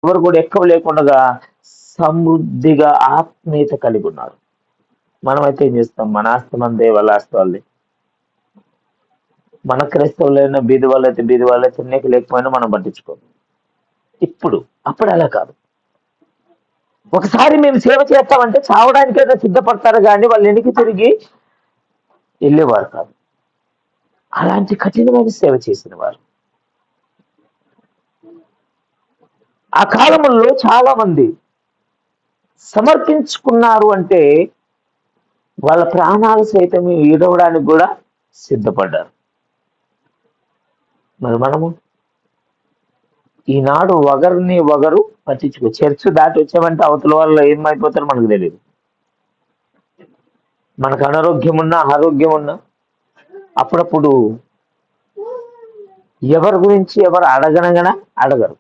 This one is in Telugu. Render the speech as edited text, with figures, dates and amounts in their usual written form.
ఎవరు కూడా ఎక్కువ లేకుండా సమృద్ధిగా ఆత్మీయత కలిగి ఉన్నారు. మనమైతే ఏం చేస్తాం? మన ఆస్తి మనదే, వాళ్ళ ఆస్తి వాళ్ళది. మన క్రైస్తవులైన బీది వాళ్ళైతే బీది వాళ్ళే, తిన్నేకి లేకపోయినా మనం పట్టించుకోం. ఇప్పుడు అప్పుడు అలా కాదు. ఒకసారి మేము సేవ చేస్తామంటే చావడానికైనా సిద్ధపడతారు కానీ వాళ్ళు వెనక్కి తిరిగి వెళ్ళేవారు కాదు. అలాంటి కఠినమైన సేవ చేసిన వారు. ఆ కాలంలో చాలా మంది సమర్పించుకున్నారు అంటే వాళ్ళ ప్రాణాలు సైతం ఈడవడానికి కూడా సిద్ధపడ్డారు. మరి మనము ఈనాడు ఒకరిని ఒకరు పట్టించుకో, చర్చ్ దాటి వచ్చామంటే అవతల వాళ్ళు ఏమైపోతారో మనకు తెలియదు. మనకు అనారోగ్యం ఉన్నా, ఆరోగ్యం ఉన్నా అప్పుడప్పుడు ఎవరి గురించి ఎవరు అడగనగానే అడగరు.